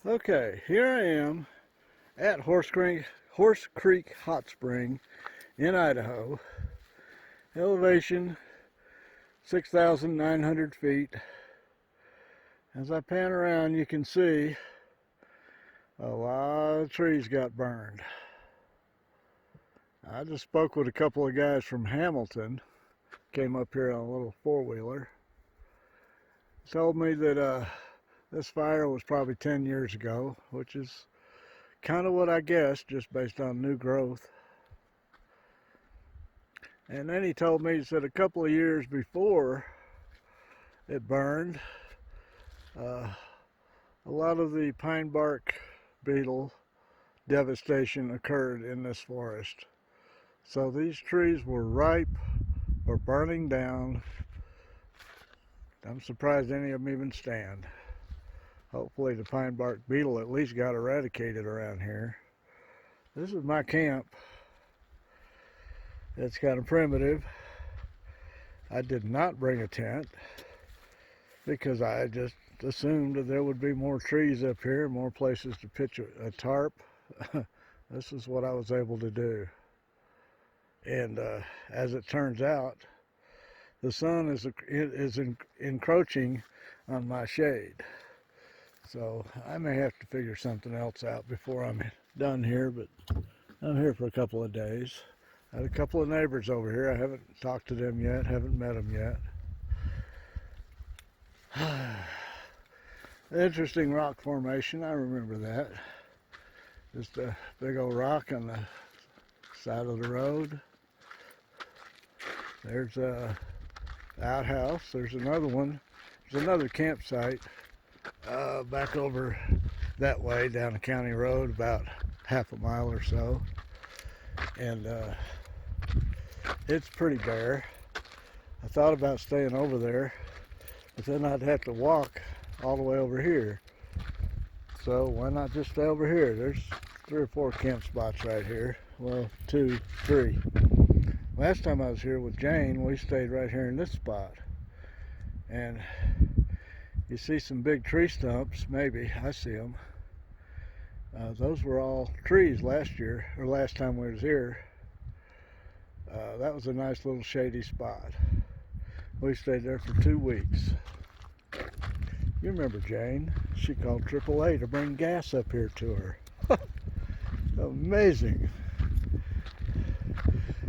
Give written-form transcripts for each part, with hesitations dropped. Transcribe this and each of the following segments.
Okay, here I am at Horse Creek Hot Spring in Idaho. Elevation 6,900 feet. As I pan around, you can see a lot of trees got burned. I just spoke with a couple of guys from Hamilton, came up here on a little four-wheeler. Told me that this fire was probably 10 years ago, which is kind of what I guessed, just based on new growth. And then he told me, he said a couple of years before it burned, a lot of the pine bark beetle devastation occurred in this forest. So these trees were ripe for burning down. I'm surprised any of them even stand. Hopefully the pine bark beetle at least got eradicated around here. This is my camp. It's kind of primitive. I did not bring a tent because I just assumed that there would be more trees up here, more places to pitch a tarp. This is what I was able to do. And as it turns out, the sun is encroaching on my shade. So I may have to figure something else out before I'm done here, but I'm here for a couple of days. I had a couple of neighbors over here. I haven't talked to them yet, haven't met them yet. Interesting rock formation, I remember that. Just a big old rock on the side of the road. There's a outhouse. There's another one. There's another campsite back over that way down the county road, about half a mile or so. And it's pretty bare. I thought about staying over there, but then I'd have to walk all the way over here. So why not just stay over here? There's 3 or 4 camp spots right here. Well, 2, 3. Last time I was here with Jane, we stayed right here in this spot. And you see some big tree stumps, maybe. I see them. Those were all trees last year, or last time we was here. That was a nice little shady spot. We stayed there for 2 weeks. You remember Jane? She called AAA to bring gas up here to her. Amazing.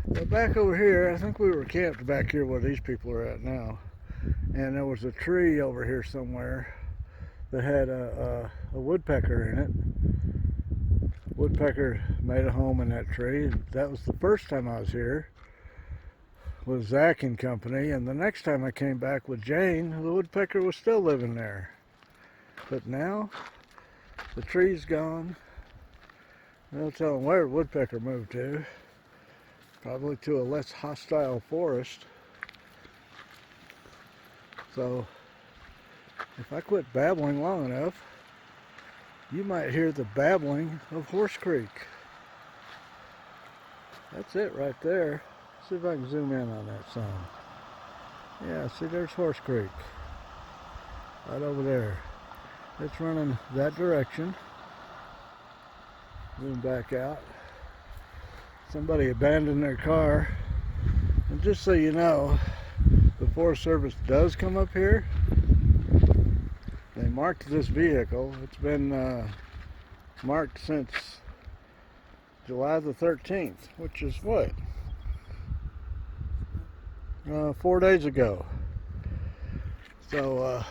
But back over here, I think we were camped back here where these people are at now. And there was a tree over here somewhere that had a woodpecker in it. Woodpecker made a home in that tree. And that was the first time I was here with Zach and company. And the next time I came back with Jane, the woodpecker was still living there. But now, the tree's gone. No telling where the woodpecker moved to. Probably to a less hostile forest. So, if I quit babbling long enough, you might hear the babbling of Horse Creek. That's it right there. See if I can zoom in on that sign. Yeah, see, there's Horse Creek. Right over there. It's running that direction. Zoom back out. Somebody abandoned their car. And just so you know, the Forest Service does come up here. They marked this vehicle. It's been marked since July the 13th, which is what? 4 days ago. So,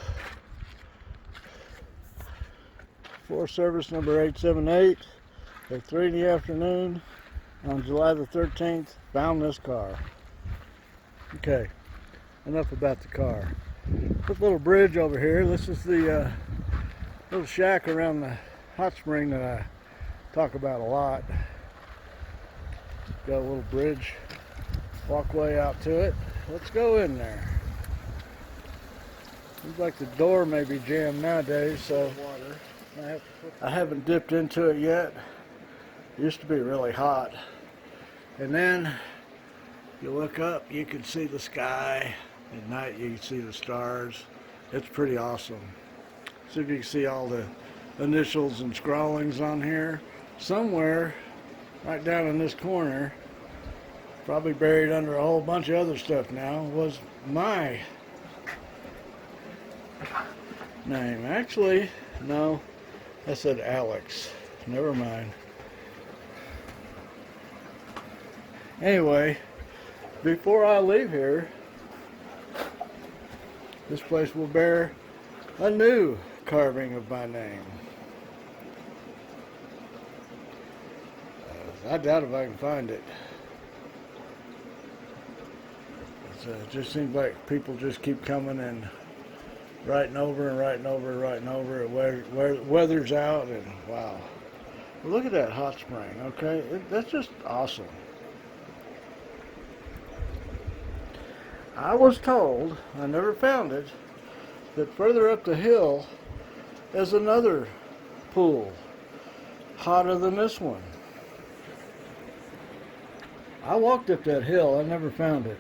Forest Service number 878 at 3 in the afternoon on July the 13th found this car. Okay, enough about the car. This little bridge over here, this is the little shack around the hot spring that I talk about a lot. Got a little bridge walkway out to it. Let's go in there. Seems like the door may be jammed nowadays, so I haven't dipped into it yet. It used to be really hot. And then you look up, you can see the sky. At night you can see the stars. It's pretty awesome. See if you can see all the initials and scrawlings on here. Somewhere right down in this corner, probably buried under a whole bunch of other stuff now, was my name. Actually, no, I said Alex. Never mind. Anyway, before I leave here, this place will bear a new carving of my name. I doubt if I can find it. It just seems like people just keep coming and writing over and writing over and writing over. It weathers out, and wow. Well, look at that hot spring, okay? That's just awesome. I was told, I never found it, that further up the hill is another pool, hotter than this one. I walked up that hill, I never found it.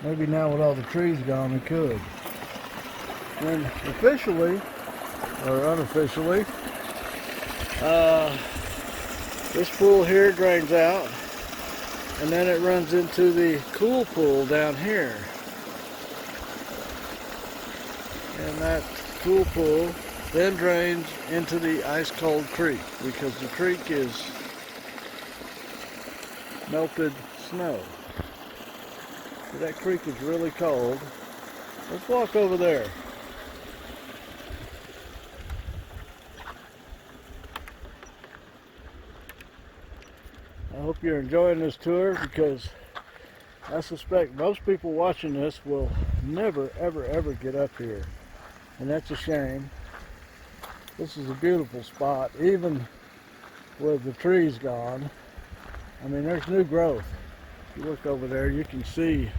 Maybe now with all the trees gone, we could. And officially, or unofficially, this pool here drains out, and then it runs into the cool pool down here. And that cool pool then drains into the ice-cold creek, because the creek is melted snow. So that creek is really cold. Let's walk over there. I hope you're enjoying this tour, because I suspect most people watching this will never, ever, ever get up here. And that's a shame. This is a beautiful spot, even with the trees gone. I mean, there's new growth. If you look over there, you can see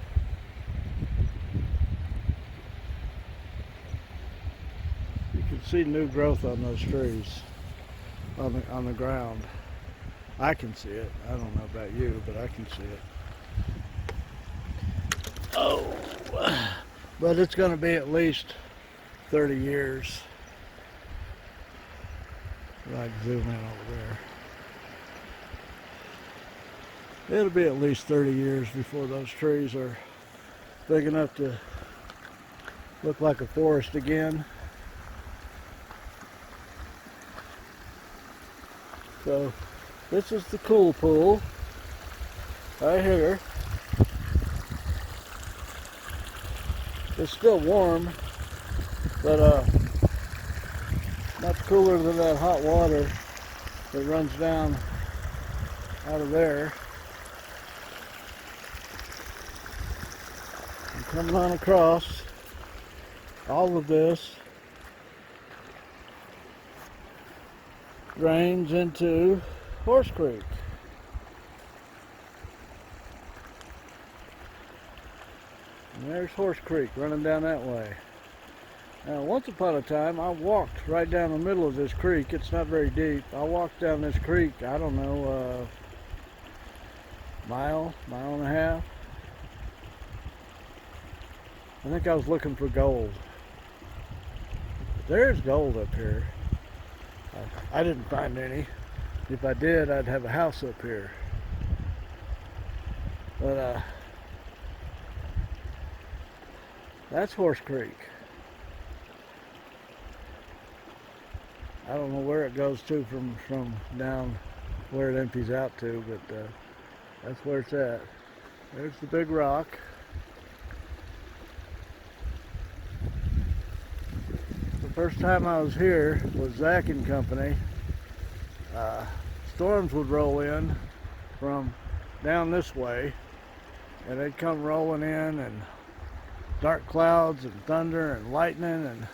new growth on those trees, on the ground. I can see it. I don't know about you, but I can see it. Oh, but it's going to be at least 30 years. I'd zoom in over there. It'll be at least 30 years before those trees are big enough to look like a forest again. So this is the cool pool right here. It's still warm, but much cooler than that hot water that runs down out of there. And coming on across all of this drains into Horse Creek. And there's Horse Creek running down that way. Now, once upon a time, I walked right down the middle of this creek. It's not very deep. I walked down this creek, I don't know, mile and a half. I think I was looking for gold. There's gold up here. I didn't find any. If I did, I'd have a house up here. But that's Horse Creek. I don't know where it goes to from down where it empties out to, but that's where it's at. There's the big rock. The first time I was here was Zach and company. Storms would roll in from down this way, and they'd come rolling in, and dark clouds and thunder and lightning, and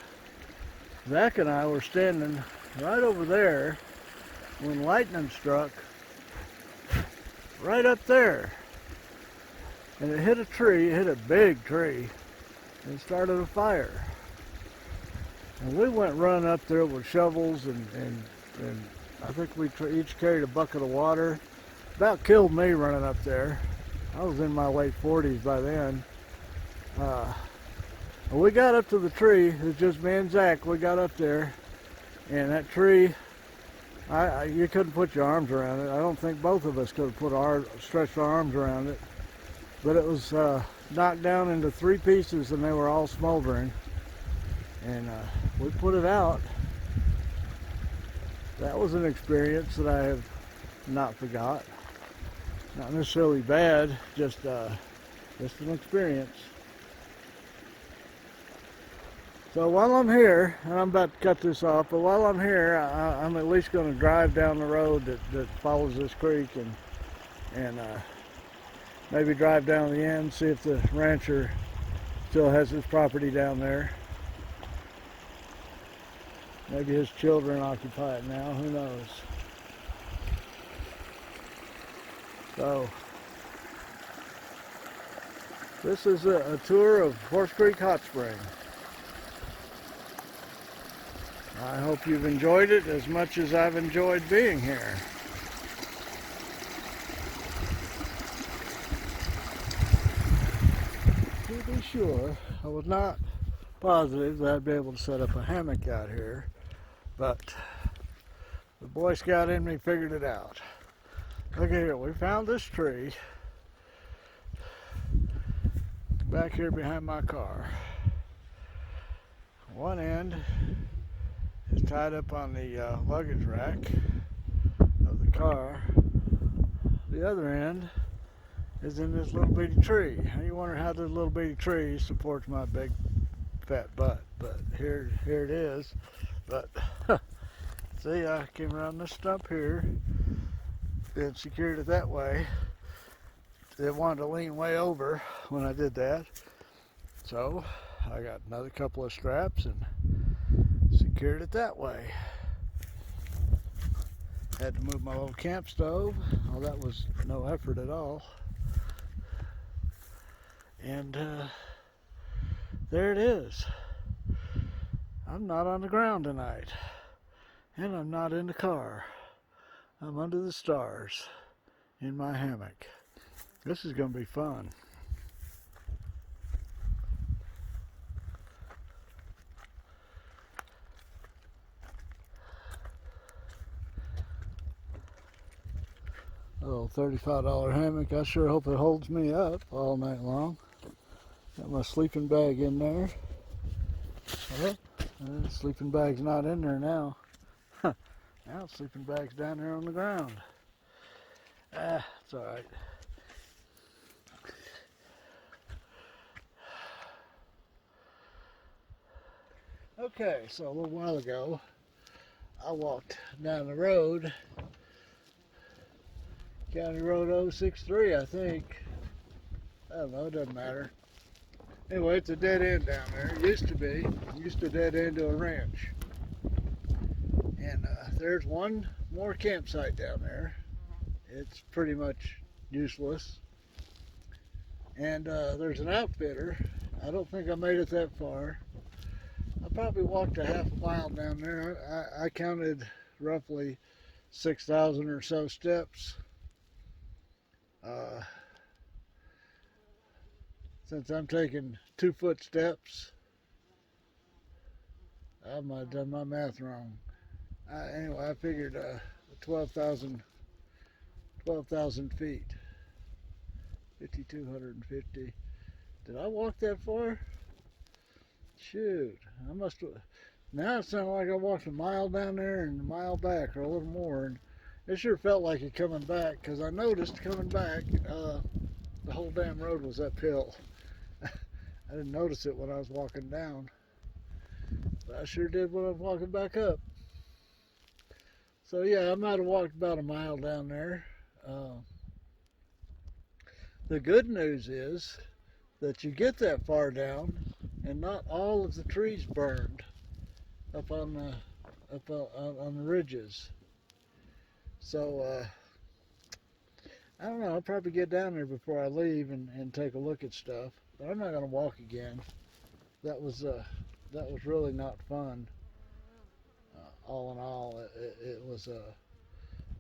Zach and I were standing right over there when lightning struck right up there, and it hit a tree. It hit a big tree and started a fire. And we went running up there with shovels, and I think we each carried a bucket of water. About killed me running up there. I was in my late 40s by then. We got up to the tree. It was just me and Zach. We got up there, And that tree, you couldn't put your arms around it. I don't think both of us could have stretched our arms around it. But it was knocked down into 3 pieces, and they were all smoldering. And we put it out. That was an experience that I have not forgot. Not necessarily bad, just an experience. So while I'm here, and I'm about to cut this off, but while I'm here, I'm at least going to drive down the road that follows this creek and maybe drive down the end, see if the rancher still has his property down there. Maybe his children occupy it now, who knows. So, this is a tour of Horse Creek Hot Spring. I hope you've enjoyed it as much as I've enjoyed being here. To be sure, I was not positive that I'd be able to set up a hammock out here, but the Boy Scout in me figured it out. Look here, we found this tree back here behind my car. One end is tied up on the luggage rack of the car. The other end is in this little bitty tree. You wonder how this little bitty tree supports my big fat butt, but here it is. But see, I came around this stump here and secured it that way. It wanted to lean way over when I did that, so I got another couple of straps and secured it that way. Had to move my little camp stove. Well, that was no effort at all. And there it is. I'm not on the ground tonight, and I'm not in the car. I'm under the stars in my hammock. This is going to be fun. Oh, $35 hammock. I sure hope it holds me up all night long. Got my sleeping bag in there. The sleeping bag's not in there now. Now the sleeping bag's down there on the ground. It's alright. Okay, so a little while ago, I walked down the road, County Road 063, I think. I don't know, it doesn't matter. Anyway, it's a dead end down there. It used to be. It used to dead end to a ranch. And there's one more campsite down there. It's pretty much useless. And there's an outfitter. I don't think I made it that far. I probably walked a half a mile down there. I counted roughly 6,000 or so steps. Since I'm taking 2-foot steps, I might have done my math wrong. Anyway, I figured 12,000 feet, 5,250. Did I walk that far? Shoot, I must have. Now it sounded like I walked a mile down there and a mile back, or a little more. And it sure felt like it coming back, because I noticed coming back, the whole damn road was uphill. I didn't notice it when I was walking down, but I sure did when I was walking back up. So yeah, I might have walked about a mile down there. The good news is that you get that far down and not all of the trees burned up on the ridges. So I don't know, I'll probably get down there before I leave and take a look at stuff. But I'm not going to walk again. That was really not fun. All in all, it was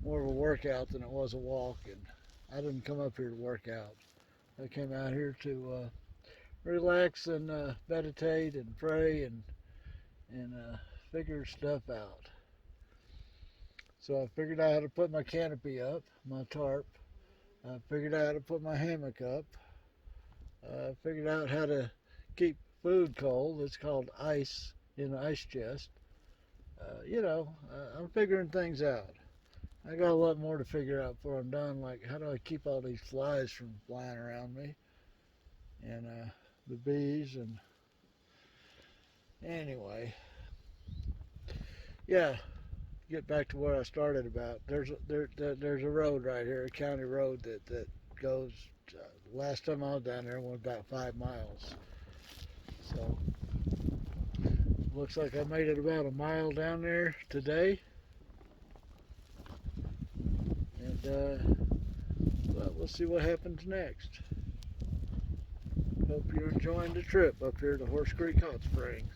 more of a workout than it was a walk, and I didn't come up here to work out. I came out here to relax and meditate and pray and figure stuff out. So I figured out how to put my canopy up, my tarp. I figured out how to put my hammock up. I figured out how to keep food cold. It's called ice in the ice chest. I'm figuring things out. I got a lot more to figure out before I'm done. Like, how do I keep all these flies from flying around me? And the bees. And anyway, yeah, get back to what I started about. There's a road right here, a county road that goes. Last time I was down there, went about 5 miles. So looks like I made it about a mile down there today. And well, we'll see what happens next. Hope you're enjoying the trip up here to Horse Creek Hot Springs.